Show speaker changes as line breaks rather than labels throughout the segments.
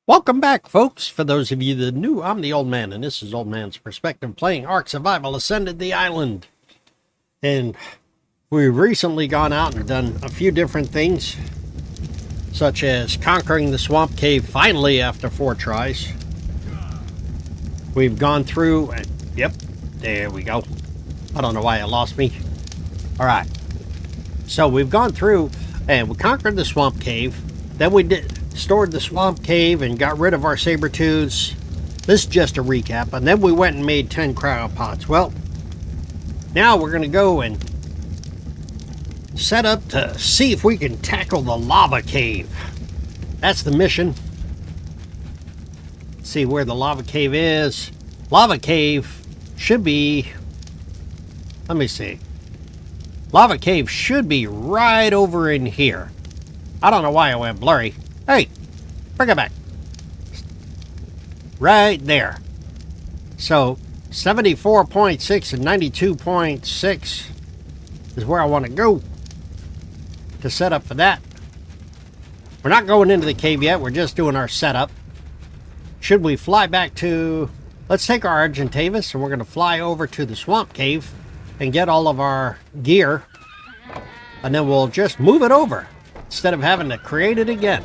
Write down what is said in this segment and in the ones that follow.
Welcome back, folks. For those of you that are new, I'm the Old Man, and this is Old Man's Perspective playing Ark Survival Ascended the island. And we've recently gone out and done a few different things, such as conquering the swamp cave finally after 4 tries. We've gone through, and yep, there we go. I don't know why it lost me. All right. So we've gone through and we conquered the swamp cave. Then we stored the swamp cave and got rid of our saber-tooths. This is just a recap. And then we went and made 10 cryopods. Well, now we're going to go and set up to see if we can tackle the lava cave. That's the mission. Let's see where the lava cave is. Lava cave should be... Let me see. Lava cave should be right over in here. I don't know why it went blurry. Hey, bring it back. Right there. So 74.6 and 92.6 is where I want to go to set up for that. We're not going into the cave yet. We're just doing our setup. Should we fly back to... Let's take our Argentavis and we're going to fly over to the swamp cave and get all of our gear. And then we'll just move it over instead of having to create it again.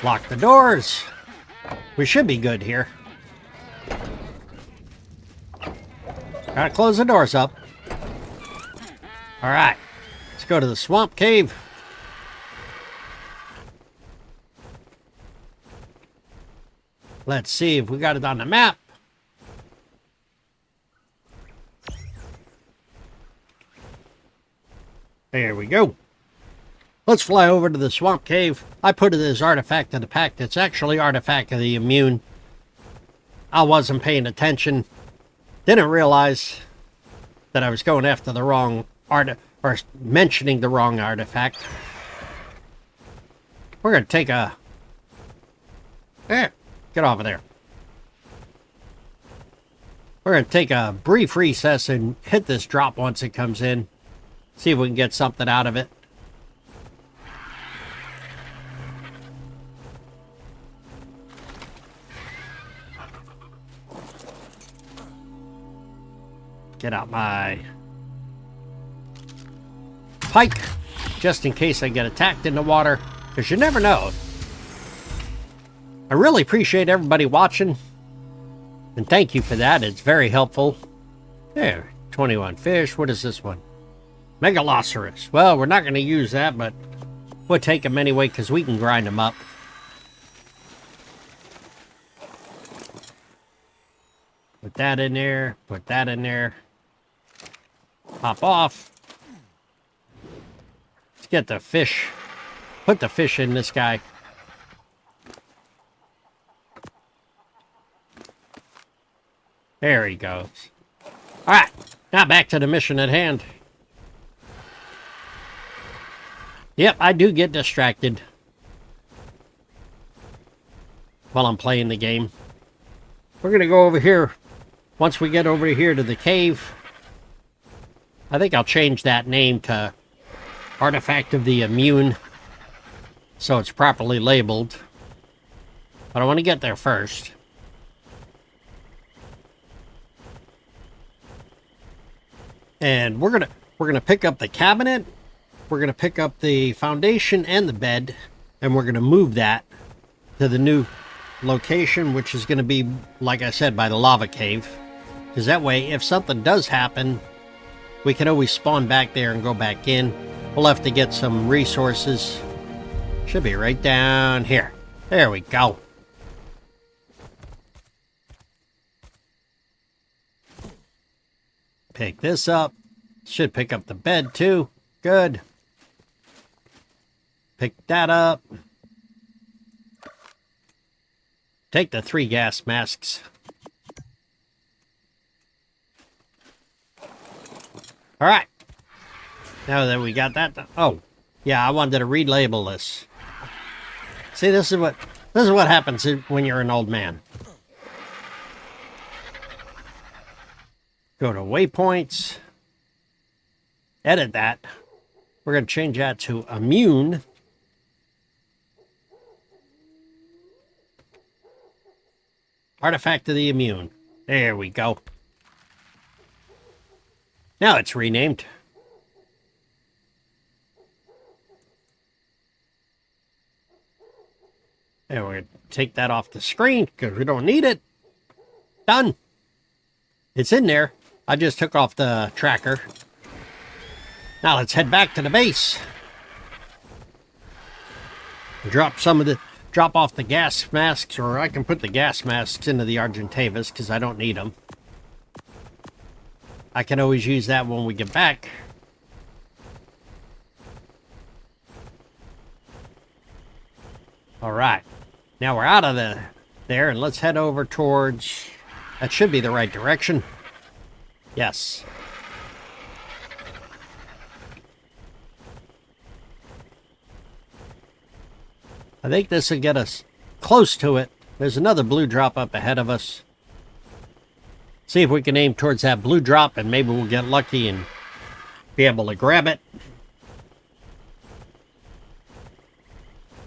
Lock the doors. We should be good here. Gotta close the doors up. All right, let's go to the swamp cave. Let's see if we got it on the map. There we go. Let's fly over to the swamp cave. I put it as Artifact of the Pact. It's actually Artifact of the Immune. I wasn't paying attention. Didn't realize that I was going after the wrong or mentioning the wrong artifact. We're going to take a... There. Get off of there. We're going to take a brief recess and hit this drop once it comes in. See if we can get something out of it. Get out my pike, just in case I get attacked in the water, because you never know. I really appreciate everybody watching, and thank you for that. It's very helpful. There, 21 fish. What is this one? Megalosaurus. Well, we're not going to use that, but we'll take them anyway because we can grind them up. Put that in there. Put that in there. Pop off. Let's get the fish. Put the fish in this guy. There he goes. All right, now back to the mission at hand. Yep, I do get distracted while I'm playing the game. We're going to go over here. Once we get over here to the cave, I think I'll change that name to Artifact of the Immune so it's properly labeled. But I want to get there first. And we're gonna pick up the cabinet, we're gonna pick up the foundation and the bed, and we're gonna move that to the new location, which is gonna be, like I said, by the lava cave. Because that way, if something does happen, we can always spawn back there and go back in. We'll have to get some resources. Should be right down here. There we go. Pick this up. Should pick up the bed too. Good. Pick that up. Take the 3 gas masks. All right. Now that we got that. Oh, yeah, I wanted to relabel this. See, this is what happens when you're an old man. Go to waypoints. Edit that. We're going to change that to immune. Artifact of the immune. There we go. Now it's renamed. And we're going to take that off the screen because we don't need it. Done. It's in there. I just took off the tracker. Now let's head back to the base. Drop off the gas masks, or I can put the gas masks into the Argentavis because I don't need them. I can always use that when we get back. All right. Now we're out of there, and let's head over towards... That should be the right direction. Yes. I think this will get us close to it. There's another blue drop up ahead of us. See if we can aim towards that blue drop, and maybe we'll get lucky and be able to grab it.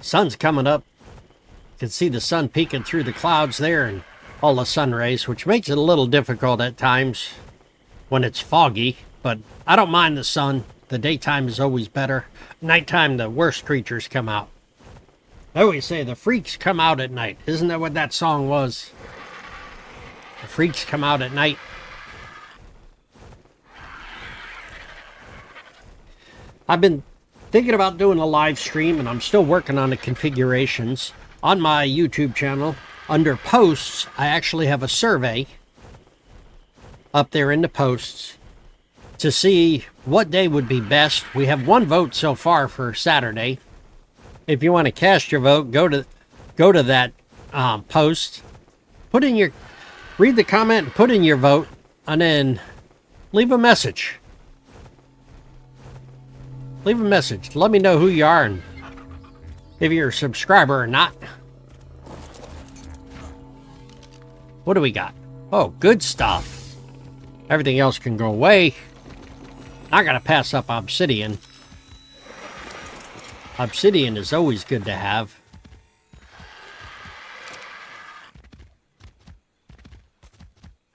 Sun's coming up. You can see the sun peeking through the clouds there and all the sun rays, which makes it a little difficult at times when it's foggy. But I don't mind the sun. The daytime is always better. Nighttime, the worst creatures come out. I always say the freaks come out at night. Isn't that what that song was? The freaks come out at night. I've been thinking about doing a live stream, and I'm still working on the configurations. On my YouTube channel, under posts, I actually have a survey up there in the posts to see what day would be best. We have one vote so far for Saturday. If you want to cast your vote, go to that post, read the comment, and put in your vote, and then leave a message. Leave a message. Let me know who you are and if you're a subscriber or not. What do we got? Oh, good stuff. Everything else can go away. I gotta pass up obsidian. Obsidian is always good to have.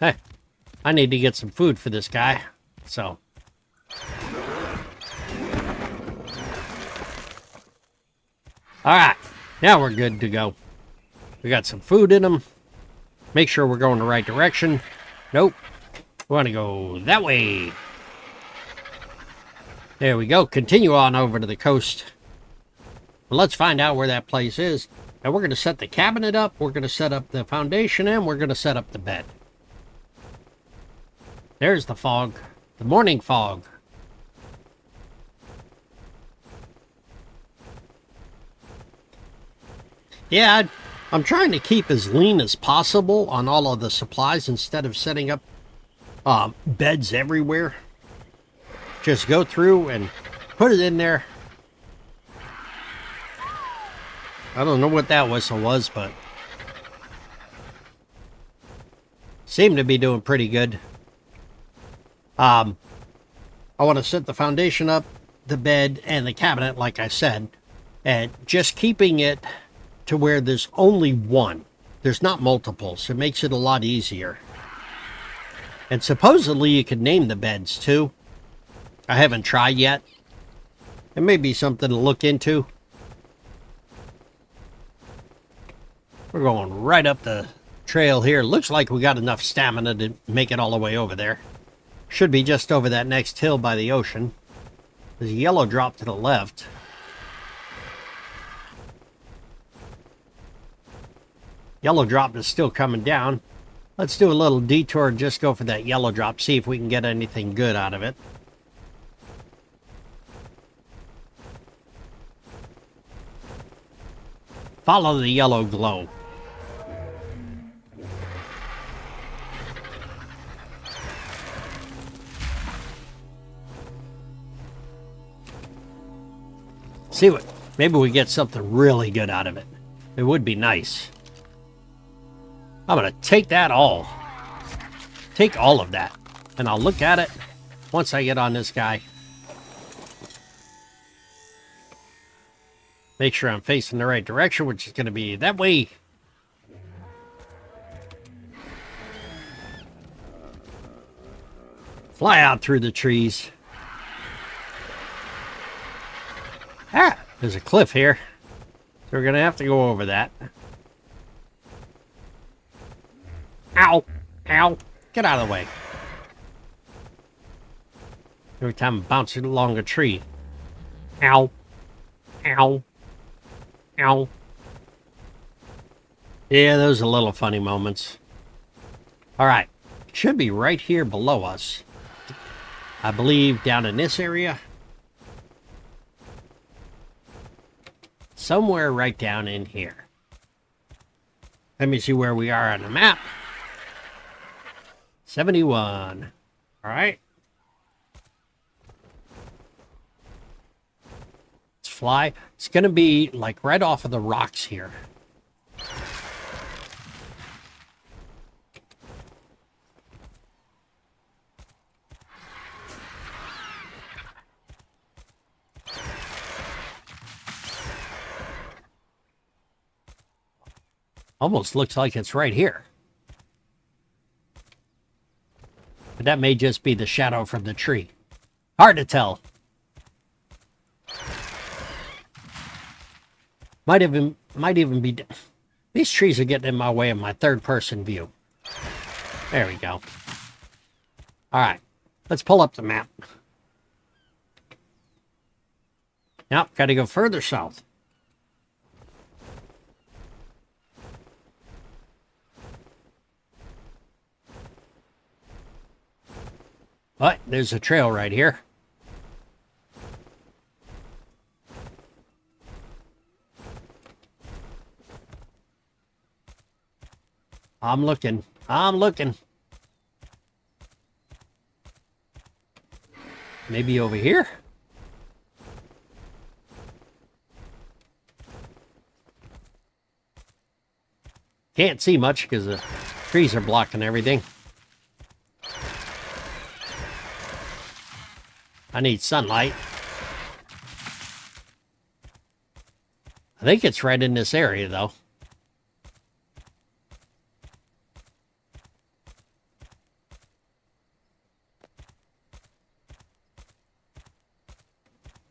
Hey, I need to get some food for this guy, so. Alright, now we're good to go. We got some food in them. Make sure we're going the right direction. Nope. We want to go that way. There we go. Continue on over to the coast. Well, let's find out where that place is. And we're going to set the cabinet up. We're going to set up the foundation, and we're going to set up the bed. There's the fog. The morning fog. Yeah, I'm trying to keep as lean as possible on all of the supplies instead of setting up beds everywhere. Just go through and put it in there. I don't know what that whistle was, but seemed to be doing pretty good. I want to set the foundation up, the bed, and the cabinet, like I said, and just keeping it to where there's only one. There's not multiples. It makes it a lot easier. And supposedly you can name the beds too. I haven't tried yet. It may be something to look into. We're going right up the trail here. Looks like we got enough stamina to make it all the way over there. Should be just over that next hill by the ocean. There's a yellow drop to the left. Yellow drop is still coming down. Let's do a little detour and just go for that yellow drop. See if we can get anything good out of it. Follow the yellow glow. See what, maybe we get something really good out of it. It would be nice. I'm gonna take that all. Take all of that. And I'll look at it once I get on this guy. Make sure I'm facing the right direction, which is going to be that way. Fly out through the trees. Ah, there's a cliff here. So we're going to have to go over that. Ow! Ow! Get out of the way. Every time I'm bouncing along a tree. Ow! Ow! Ow! Yeah, those are little funny moments. Alright. Should be right here below us. I believe down in this area. Somewhere right down in here. Let me see where we are on the map. 71. Alright. Let's fly. It's going to be like right off of the rocks here. Almost looks like it's right here. But that may just be the shadow from the tree. Hard to tell. Might even be... These trees are getting in my way of my third-person view. There we go. Alright. Let's pull up the map. Now, got to go further south. But there's a trail right here. I'm looking. I'm looking. Maybe over here? Can't see much because the trees are blocking everything. I need sunlight. I think it's right in this area, though.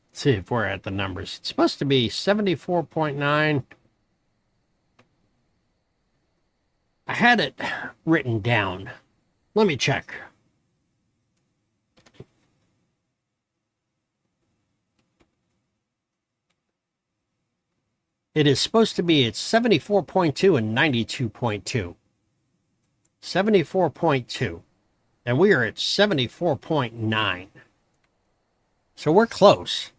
Let's see if we're at the numbers. It's supposed to be 74.9. I had it written down. Let me check. It is supposed to be at 74.2 and 92.2. 74.2. And we are at 74.9. So we're close.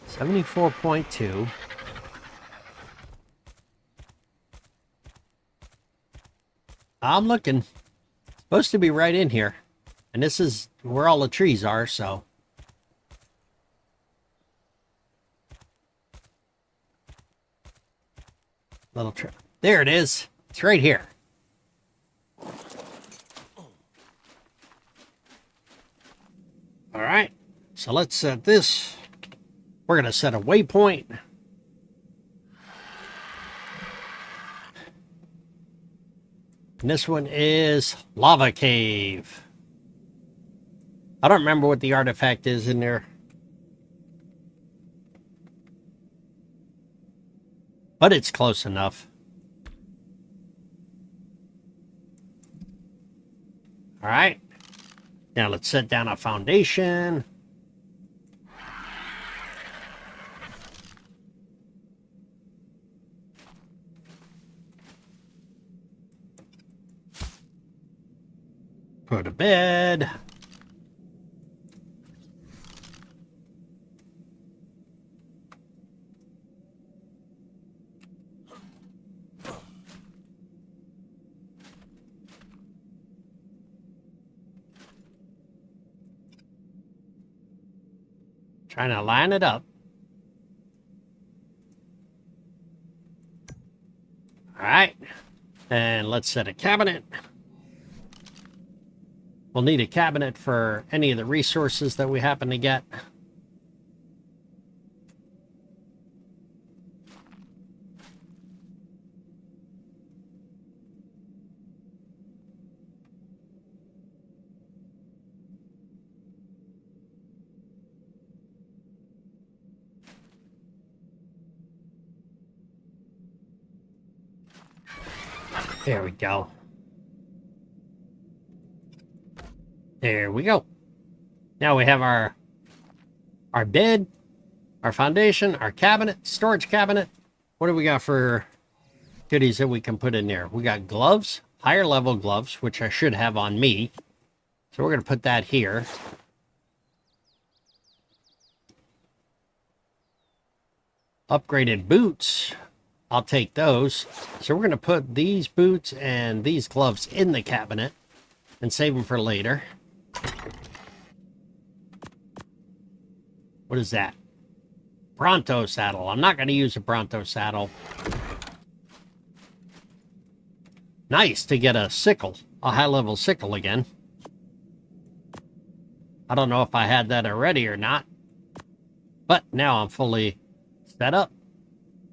$74.2. I'm looking. It's supposed to be right in here. And this is where all the trees are, so. Little tree. There it is. It's right here. All right. So let's set this. We're going to set a waypoint. And this one is Lava Cave. I don't remember what the artifact is in there. But it's close enough. All right. Now let's set down a foundation. Put a bed. Trying to line it up. All right. And let's set a cabinet. We'll need a cabinet for any of the resources that we happen to get. There we go. There we go. Now we have our bed, our foundation, our cabinet, storage cabinet. What do we got for goodies that we can put in there? We got gloves, higher level gloves, which I should have on me. So we're going to put that here. Upgraded boots. I'll take those. So we're going to put these boots and these gloves in the cabinet and save them for later. What is that? Bronto saddle. I'm not going to use a Bronto saddle. Nice to get a sickle, a high-level sickle again. I don't know if I had that already or not, but now I'm fully set up.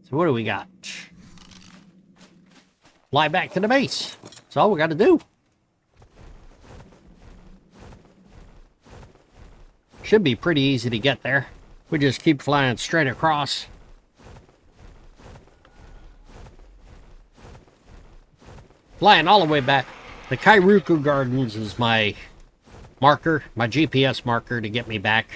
So what do we got? Fly back to the base. That's all we got to do. Should be pretty easy to get there. We just keep flying straight across. Flying all the way back. The Kairuku Gardens is my marker, my GPS marker to get me back.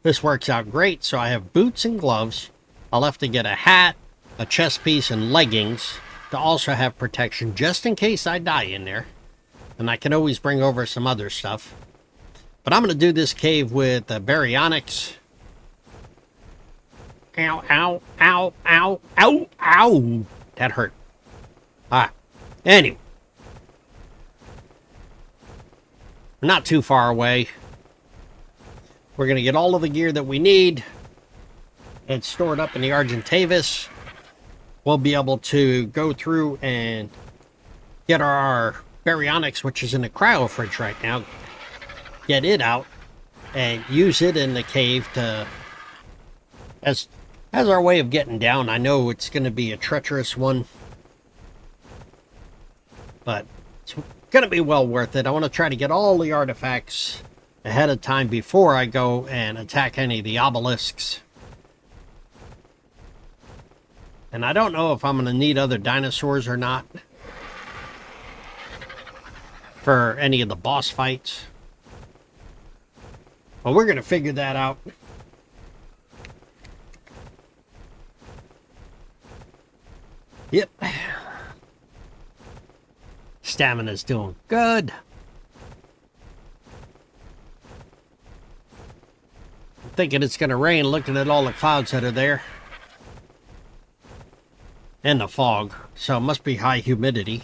This works out great, so I have boots and gloves. I'll have to get a hat, a chest piece, and leggings to also have protection just in case I die in there. And I can always bring over some other stuff. But I'm going to do this cave with baryonyx. Ow, ow, ow, ow, ow, ow. That hurt. Alright. Anyway. We're not too far away. We're going to get all of the gear that we need and store it up in the Argentavis. We'll be able to go through and get our baryonyx, which is in the cryo fridge right now, get it out and use it in the cave to as our way of getting down. I know it's going to be a treacherous one, but it's going to be well worth it. I want to try to get all the artifacts ahead of time before I go and attack any of the obelisks. And I don't know if I'm going to need other dinosaurs or not for any of the boss fights. Well, we're going to figure that out. Yep. Stamina's doing good. I'm thinking it's going to rain looking at all the clouds that are there. And the fog. So it must be high humidity.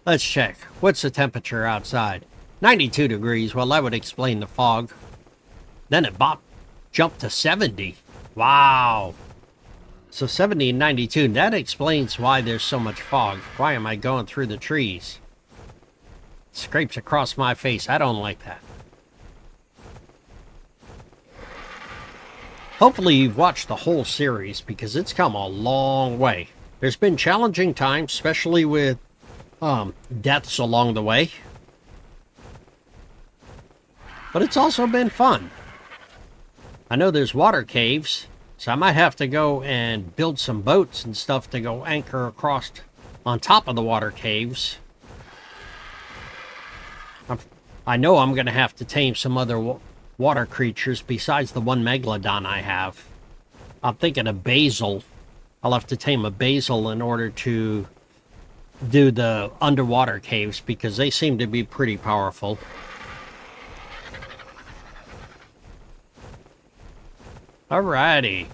Let's check. What's the temperature outside? 92 degrees. Well, that would explain the fog. Then it jumped to 70. Wow. So 70 and 92. That explains why there's so much fog. Why am I going through the trees? It scrapes across my face. I don't like that. Hopefully you've watched the whole series because it's come a long way. There's been challenging times, especially with deaths along the way. But it's also been fun. I know there's water caves, so I might have to go and build some boats and stuff to go anchor across on top of the water caves. I know I'm going to have to tame some other water creatures besides the one megalodon I have. I'm thinking of basil. I'll have to tame a basil in order to do the underwater caves because they seem to be pretty powerful. Alrighty.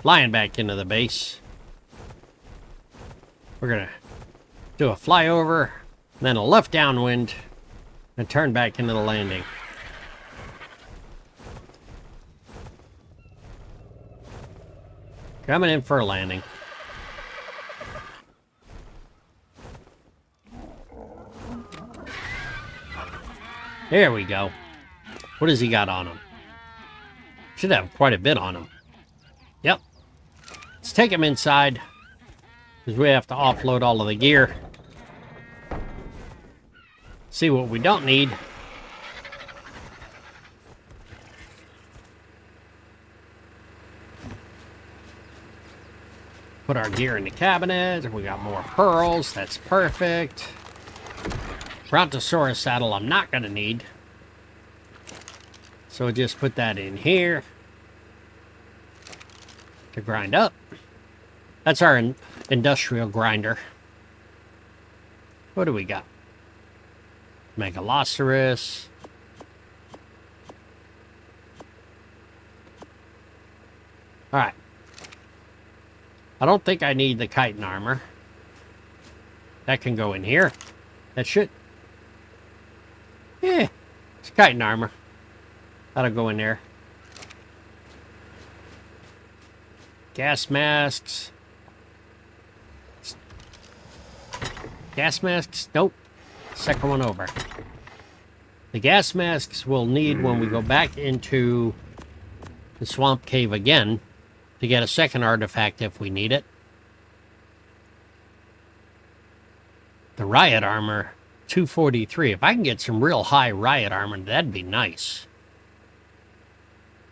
Flying back into the base. We're gonna do a flyover then a left downwind, and turn back into the landing. Coming in for a landing. There we go. What has he got on him? Should have quite a bit on him. Yep. Let's take him inside, because we have to offload all of the gear. See what we don't need. Put our gear in the cabinet. We got more pearls. That's perfect. Brontosaurus saddle I'm not going to need. So we'll just put that in here to grind up. That's our industrial grinder. What do we got? Megalosaurus. Alright. I don't think I need the chitin armor. That can go in here. That should... Yeah, it's chitin armor. That'll go in there. Gas masks. Gas masks? Nope. Second one over. The gas masks we'll need when we go back into the swamp cave again to get a second artifact if we need it. The riot armor, 243. If I can get some real high riot armor, that'd be nice.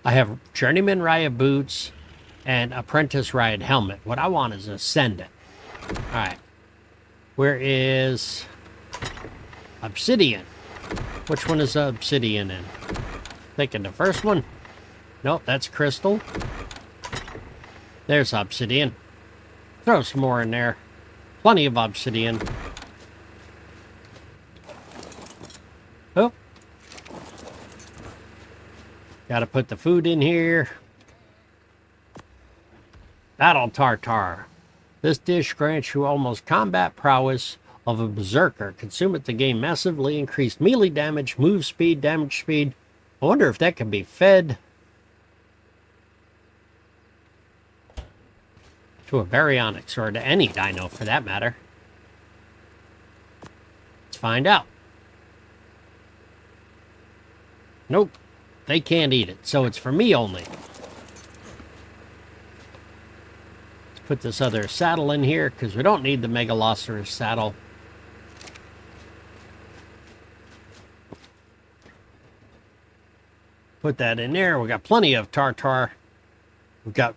I have journeyman riot boots and apprentice riot helmet. What I want is ascendant. Alright. Where is obsidian? Which one is obsidian in? Thinking the first one? Nope, that's crystal. There's obsidian. Throw some more in there. Plenty of obsidian. Oh. Gotta put the food in here. Battle tartar. This dish grants you almost combat prowess of a berserker. Consume it to gain massively increased melee damage, move speed, damage speed. I wonder if that can be fed to a baryonyx, or to any dino for that matter. Let's find out. Nope. They can't eat it, so it's for me only. Let's put this other saddle in here, because we don't need the Megalosaurus saddle. Put that in there. We got plenty of tartar. We've got,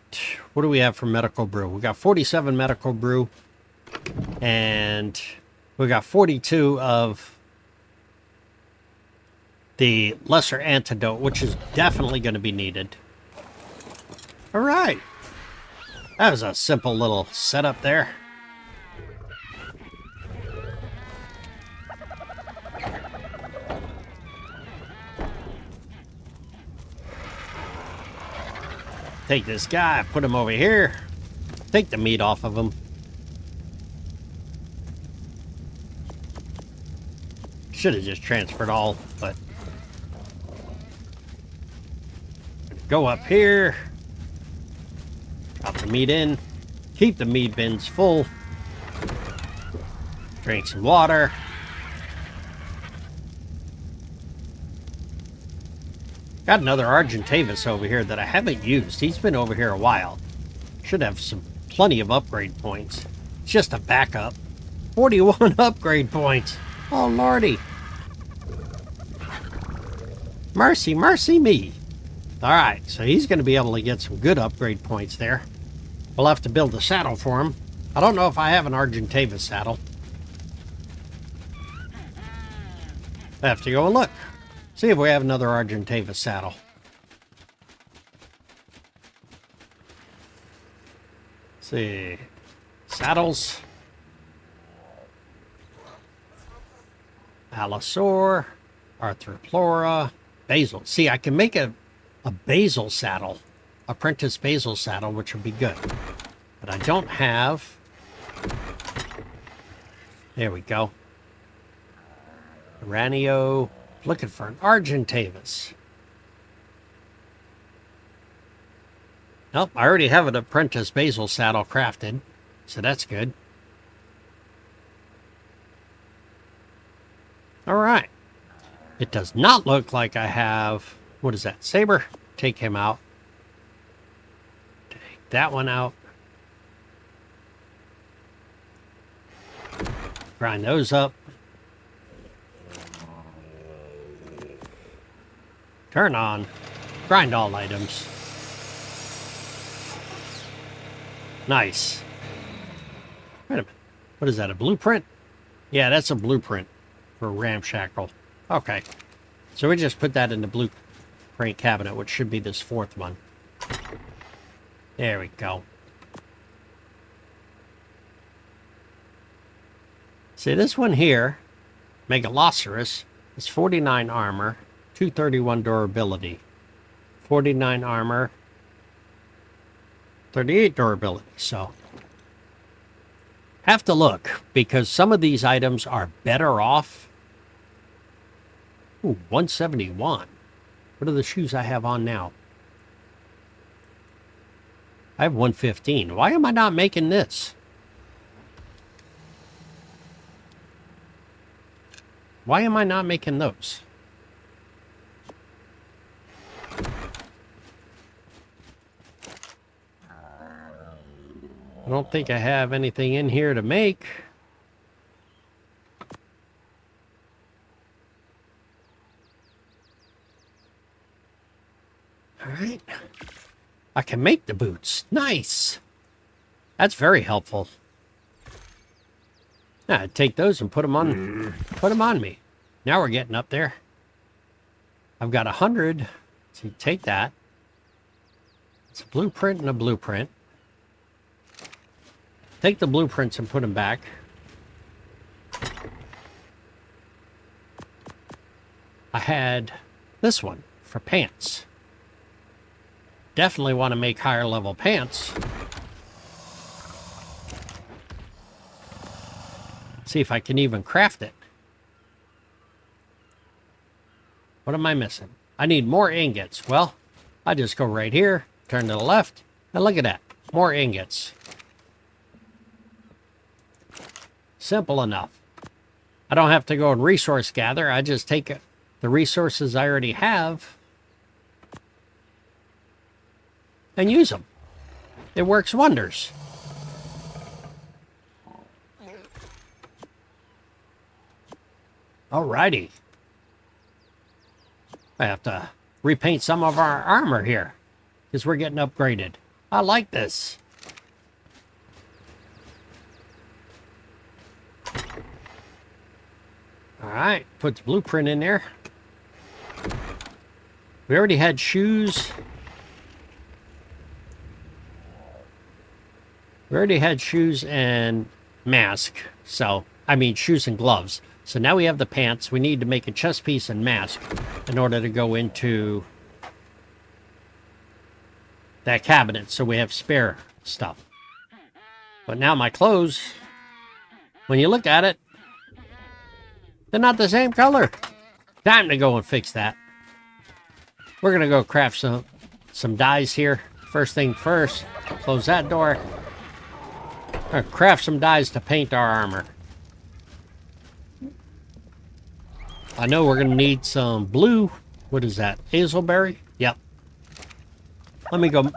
what do we have for medical brew? We got 47 medical brew. And we got 42 of the lesser antidote, which is definitely going to be needed. All right. That was a simple little setup there. Take this guy, put him over here. Take the meat off of him. Should have just transferred all, but... Go up here. Drop the meat in. Keep the meat bins full. Drink some water. Got another Argentavis over here that I haven't used. He's been over here a while. Should have plenty of upgrade points. It's just a backup. 41 upgrade points. Oh, lordy. Mercy, mercy me. Alright, so he's going to be able to get some good upgrade points there. We'll have to build a saddle for him. I don't know if I have an Argentavis saddle. I have to go and look. See if we have another Argentavis saddle. Let's see. Saddles. Allosaur. Arthroplora. Basil. See, I can make a basil saddle. Apprentice basil saddle, which would be good. But I don't have... There we go. Ranio. Looking for an Argentavis. Nope, I already have an apprentice basil saddle crafted, so that's good. All right. It does not look like I have, what is that, saber? Take him out. Take that one out. Grind those up. Turn on. Grind all items. Nice. Wait a minute. What is that, a blueprint? Yeah, that's a blueprint for ramshackle. Okay. So we just put that in the blueprint cabinet, which should be this fourth one. There we go. See, this one here, Megaloceros, is 49 armor, 231 durability. 49 armor, 38 durability. So, have to look, because some of these items are better off. Ooh, 171. What are the shoes I have on now? I have 115. Why am I not making this? Why am I not making those? I don't think I have anything in here to make. All right. I can make the boots. Nice. That's very helpful. Now, I'd take those and put them on me. Now we're getting up there. I've got 100. So you take that. It's a blueprint and a blueprint. Take the blueprints and put them back. I had this one for pants. Definitely want to make higher level pants. See if I can even craft it. What am I missing? I need more ingots. Well, I just go right here, turn to the left, and look at that. More ingots. Simple enough. I don't have to go and resource gather. I just take the resources I already have and use them. It works wonders. Alrighty. I have to repaint some of our armor here because we're getting upgraded. I like this. Alright, put the blueprint in there. We already had shoes. We already had shoes and mask. So, I mean shoes and gloves. So now we have the pants. We need to make a chest piece and mask in order to go into that cabinet so we have spare stuff. But now my clothes, when you look at it, they're not the same color. Time to go and fix that. We're going to go craft some dyes here. First thing first, close that door. Craft some dyes to paint our armor. I know we're going to need some blue. What is that? Hazelberry? Yep. Let me go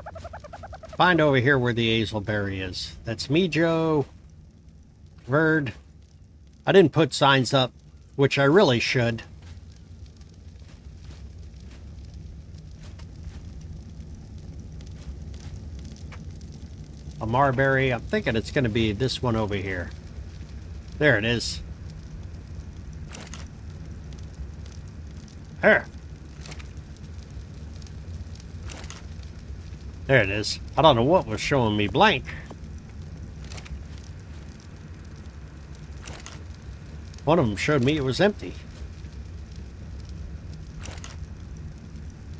find over here where the hazelberry is. That's Mijo. Verd. I didn't put signs up, which I really should. A marberry. I'm thinking it's going to be this one over here. There it is. There. There it is. I don't know what was showing me blank. One of them showed me it was empty.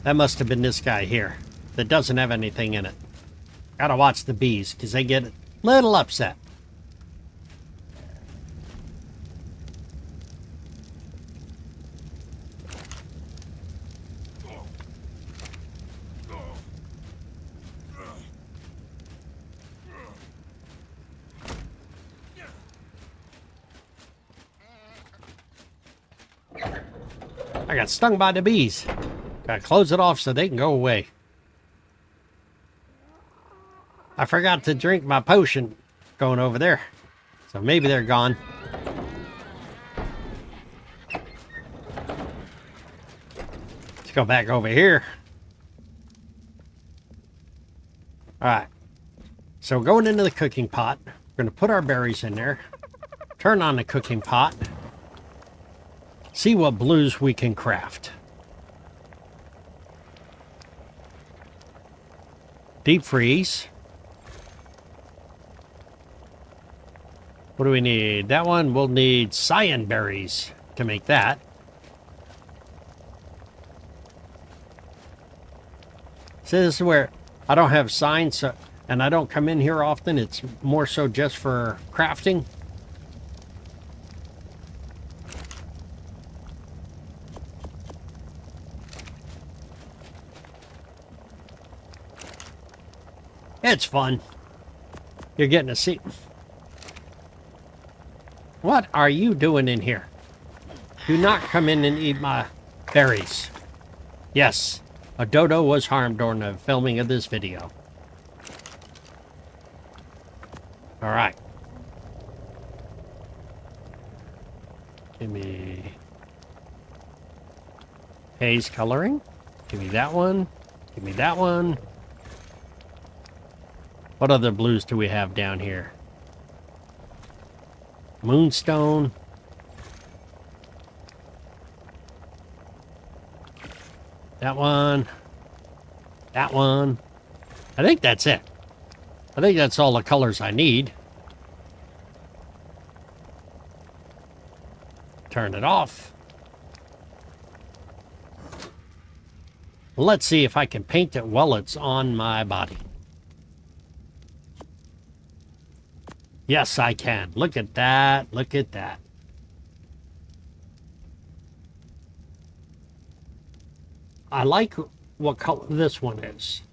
That must have been this guy here that doesn't have anything in it. Gotta watch the bees because they get a little upset. I got stung by the bees. Gotta close it off so they can go away. I forgot to drink my potion going over there. So maybe they're gone. Let's go back over here. Alright. So going into the cooking pot, we're going to put our berries in there. Turn on the cooking pot. See what blues we can craft. Deep freeze. What do we need? That one, we'll need cyan berries to make that. So this is where I don't have signs, so, and I don't come in here often. It's more so just for crafting. It's fun. You're getting to see. What are you doing in here? Do not come in and eat my berries. Yes, a dodo was harmed during the filming of this video. All right. Give me haze coloring. Give me that one. Give me that one. What other blues do we have down here? Moonstone. That one. That one. I think that's it. I think that's all the colors I need. Turn it off. Let's see if I can paint it while it's on my body. Yes, I can. Look at that. Look at that. I like what color this one is.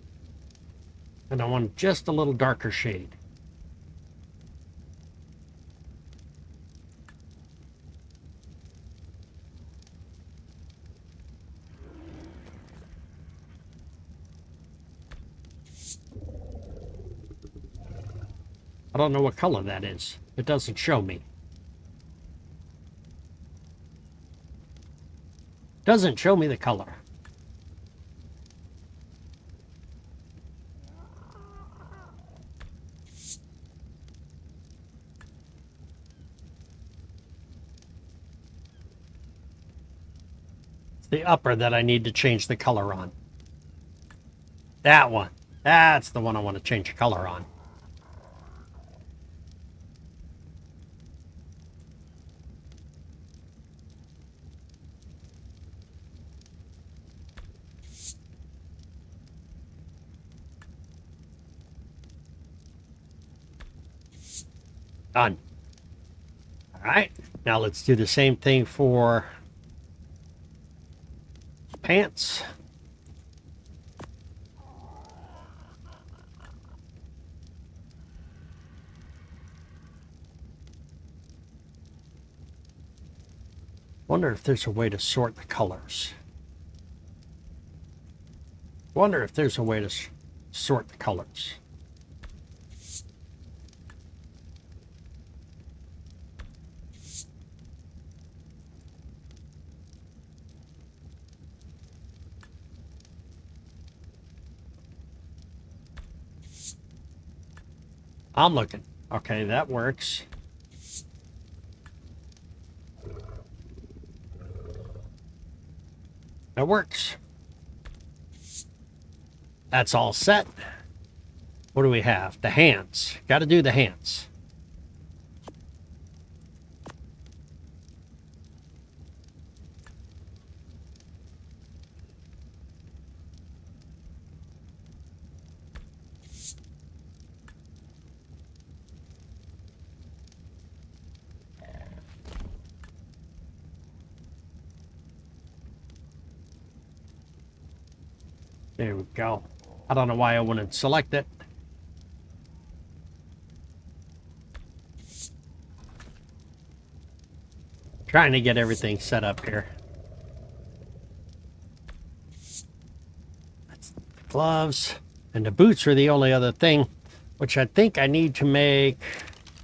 And I want just a little darker shade. I don't know what color that is. It doesn't show me. Doesn't show me the color. It's the upper that I need to change the color on. That one. That's the one I want to change the color on. Done. All right, now let's do the same thing for pants. Wonder if there's a way to sort the colors. Wonder if there's a way to sort the colors. I'm looking. Okay, that works. That works. That's all set. What do we have? The hands. Got to do the hands. There we go. I don't know why I wouldn't select it. Trying to get everything set up here. gloves. And the boots are the only other thing, which I think I need to make.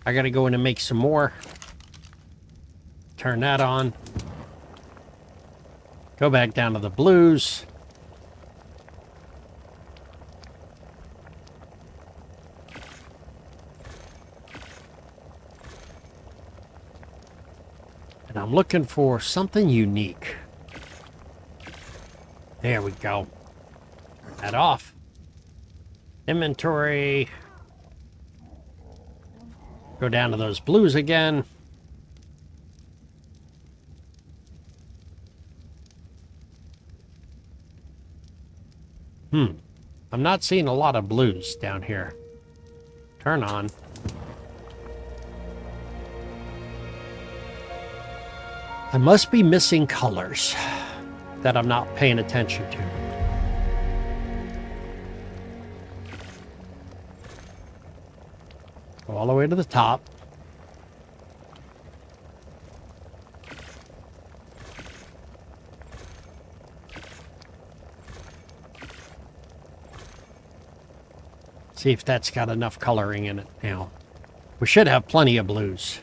I gotta go in and make some more. Turn that on. Go back down to the blues. And I'm looking for something unique. There we go. Turn that off. Inventory. Go down to those blues again. I'm not seeing a lot of blues down here. Turn on. I must be missing colors that I'm not paying attention to. Go all the way to the top. See if that's got enough coloring in it now. We should have plenty of blues.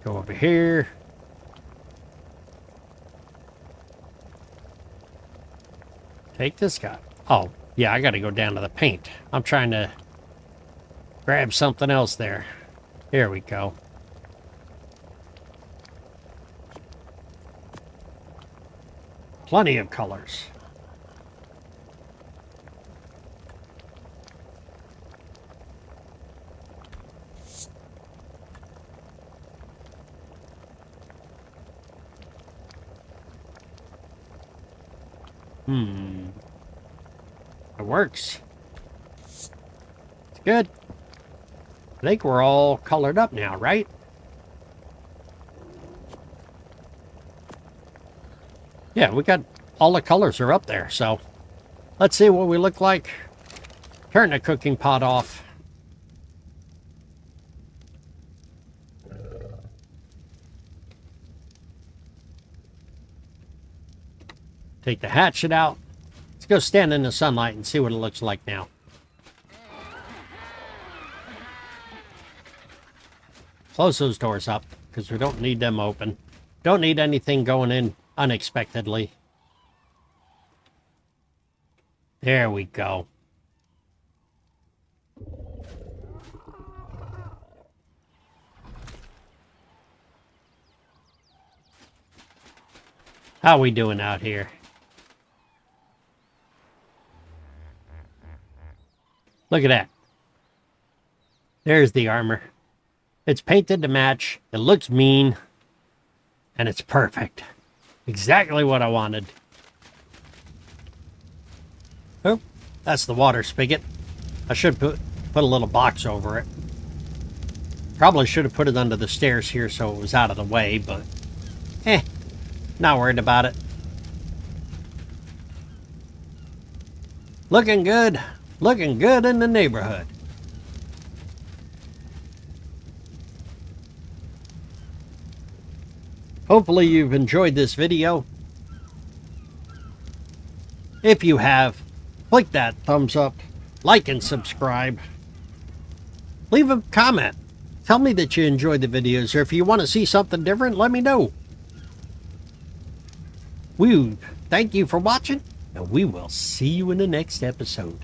Go over here. Take this guy. Oh, yeah, I got to go down to the paint. I'm trying to grab something else there. Here we go. Plenty of colors. It works. It's good. I think we're all colored up now, right? Yeah, we got all the colors are up there, so let's see what we look like. Turn the cooking pot off. Take the hatchet out. Let's go stand in the sunlight and see what it looks like now. Close those doors up because we don't need them open. Don't need anything going in unexpectedly. There we go. How we doing out here? Look at that. There's the armor. It's painted to match. It looks mean. And it's perfect. Exactly what I wanted. Oh, that's the water spigot. I should put a little box over it. Probably should have put it under the stairs here so it was out of the way, but not worried about it. Looking good. Looking good in the neighborhood. Hopefully you've enjoyed this video. If you have, click that thumbs up, like and subscribe. Leave a comment. Tell me that you enjoyed the videos, or if you want to see something different, let me know. We thank you for watching, and we will see you in the next episode.